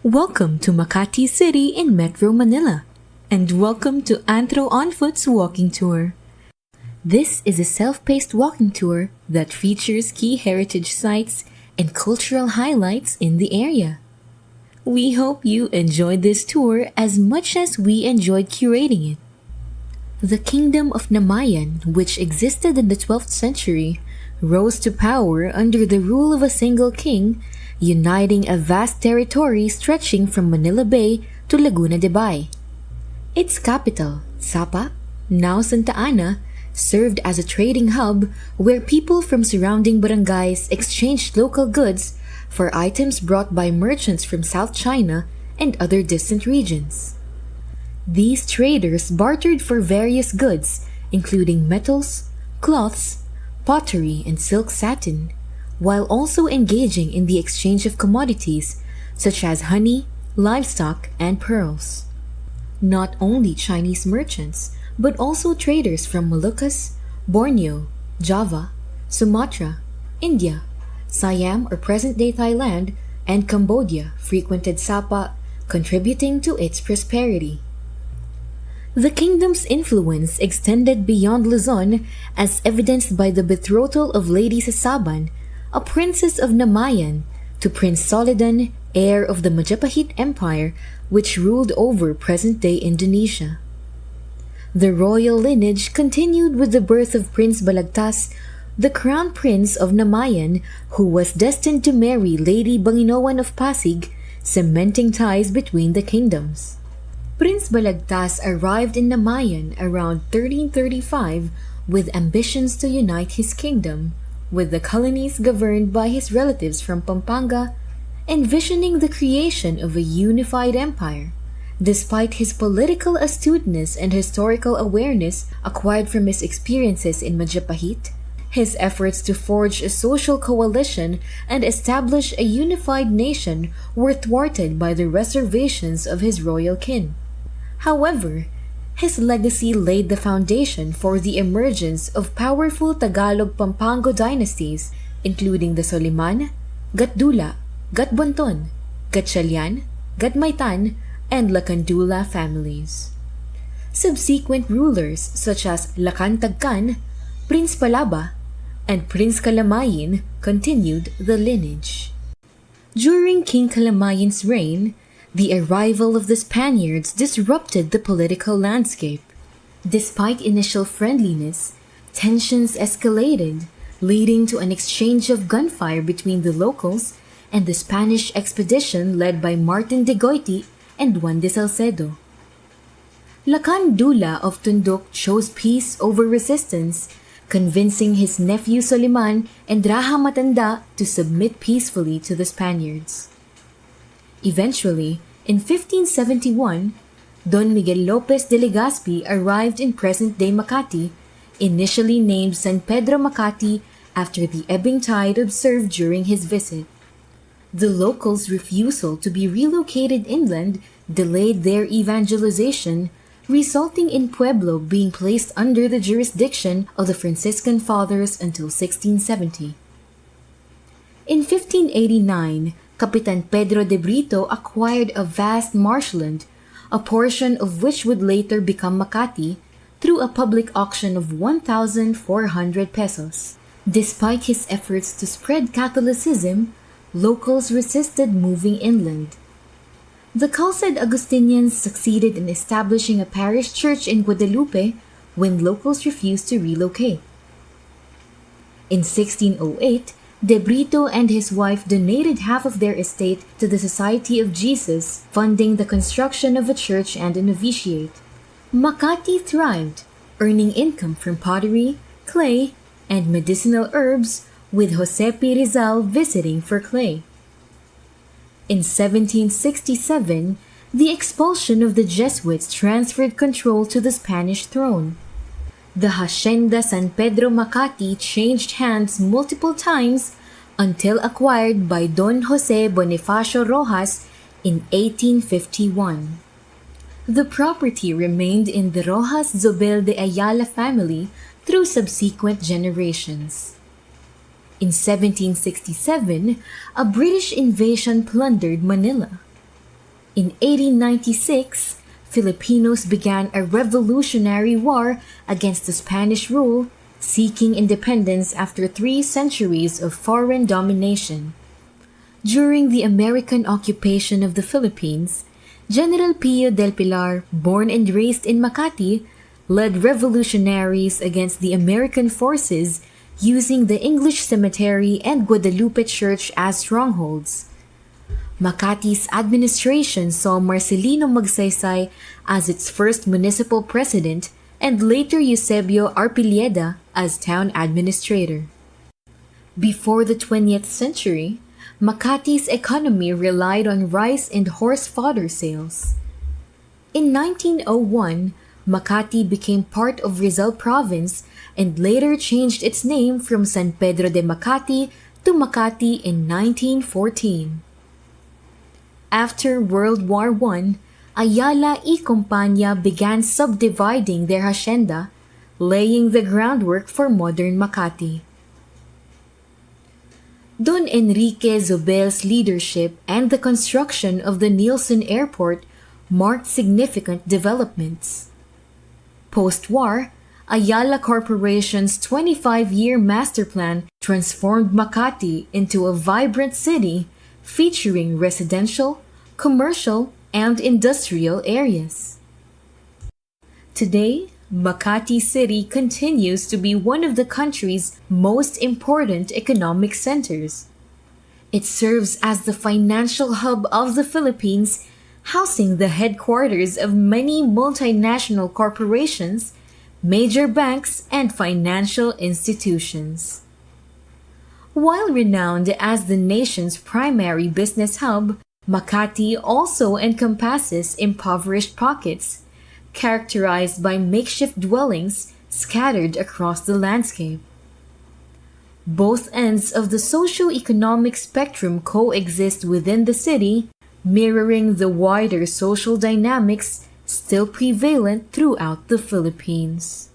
Welcome to Makati City in Metro Manila, and welcome to Antro on Foot's walking tour. This is a self-paced walking tour that features key heritage sites and cultural highlights in the area. We hope you enjoyed this tour as much as we enjoyed curating it. The Kingdom of Namayan, which existed in the 12th century, rose to power under the rule of a single king, uniting a vast territory stretching from Manila Bay to Laguna de Bay. Its capital, Sapa, now Santa Ana, served as a trading hub where people from surrounding barangays exchanged local goods for items brought by merchants from South China and other distant regions. These traders bartered for various goods, including metals, cloths, pottery, and silk satin, while also engaging in the exchange of commodities such as honey, livestock, and pearls. Not only Chinese merchants, but also traders from Moluccas, Borneo, Java, Sumatra, India, Siam or present-day Thailand, and Cambodia frequented Sapa, contributing to its prosperity. The kingdom's influence extended beyond Luzon, as evidenced by the betrothal of Lady Sasaban, a princess of Namayan, to Prince Solidan, heir of the Majapahit Empire, which ruled over present-day Indonesia. The royal lineage continued with the birth of Prince Balagtas, the crown prince of Namayan, who was destined to marry Lady Banginoan of Pasig, cementing ties between the kingdoms. Prince Balagtas arrived in Namayan around 1335 with ambitions to unite his kingdom, with the colonies governed by his relatives from Pampanga, envisioning the creation of a unified empire. Despite his political astuteness and historical awareness acquired from his experiences in Majapahit, his efforts to forge a social coalition and establish a unified nation were thwarted by the reservations of his royal kin. However, his legacy laid the foundation for the emergence of powerful Tagalog-Pampango dynasties, including the Soliman, Gatdula, Gatbonton, Gatchalian, Gatmaytan, and Lacandula families. Subsequent rulers such as Lacan Tagkan, Prince Palaba, and Prince Kalamayin continued the lineage. During King Kalamayan's reign, the arrival of the Spaniards disrupted the political landscape. Despite initial friendliness, tensions escalated, leading to an exchange of gunfire between the locals and the Spanish expedition led by Martin de Goiti and Juan de Salcedo. Lacan Dula of Tunduk chose peace over resistance, convincing his nephew Soliman and Raha Matanda to submit peacefully to the Spaniards. Eventually, in 1571, Don Miguel Lopez de Legazpi arrived in present-day Makati, initially named San Pedro Makati after the ebbing tide observed during his visit. The locals' refusal to be relocated inland delayed their evangelization, resulting in Pueblo being placed under the jurisdiction of the Franciscan Fathers until 1670. In 1589, Capitan Pedro de Brito acquired a vast marshland, a portion of which would later become Makati, through a public auction of 1,400 pesos. Despite his efforts to spread Catholicism, locals resisted moving inland. The Calced Augustinians succeeded in establishing a parish church in Guadalupe when locals refused to relocate. In 1608, De Brito and his wife donated half of their estate to the Society of Jesus, funding the construction of a church and a novitiate. Makati thrived, earning income from pottery, clay, and medicinal herbs, with Jose P. Rizal visiting for clay. In 1767, the expulsion of the Jesuits transferred control to the Spanish throne. The Hacienda San Pedro Makati changed hands multiple times until acquired by Don Jose Bonifacio Rojas in 1851. The property remained in the Rojas Zobel de Ayala family through subsequent generations. In 1767, a British invasion plundered Manila. In 1896, Filipinos began a revolutionary war against the Spanish rule, seeking independence after 3 centuries of foreign domination. During the American occupation of the Philippines, General Pio del Pilar, born and raised in Makati, led revolutionaries against the American forces using the English Cemetery and Guadalupe Church as strongholds. Makati's administration saw Marcelino Magsaysay as its first municipal president and later Eusebio Arpilleda as town administrator. Before the 20th century, Makati's economy relied on rice and horse fodder sales. In 1901, Makati became part of Rizal Province and later changed its name from San Pedro de Makati to Makati in 1914. After World War I, Ayala y Compañía began subdividing their hacienda, laying the groundwork for modern Makati. Don Enrique Zobel's leadership and the construction of the Nielsen Airport marked significant developments. Post-war, Ayala Corporation's 25-year master plan transformed Makati into a vibrant city featuring residential, commercial, and industrial areas. Today, Makati City continues to be one of the country's most important economic centers. It serves as the financial hub of the Philippines, housing the headquarters of many multinational corporations, major banks, and financial institutions. While renowned as the nation's primary business hub, Makati also encompasses impoverished pockets, characterized by makeshift dwellings scattered across the landscape. Both ends of the socio-economic spectrum coexist within the city, mirroring the wider social dynamics still prevalent throughout the Philippines.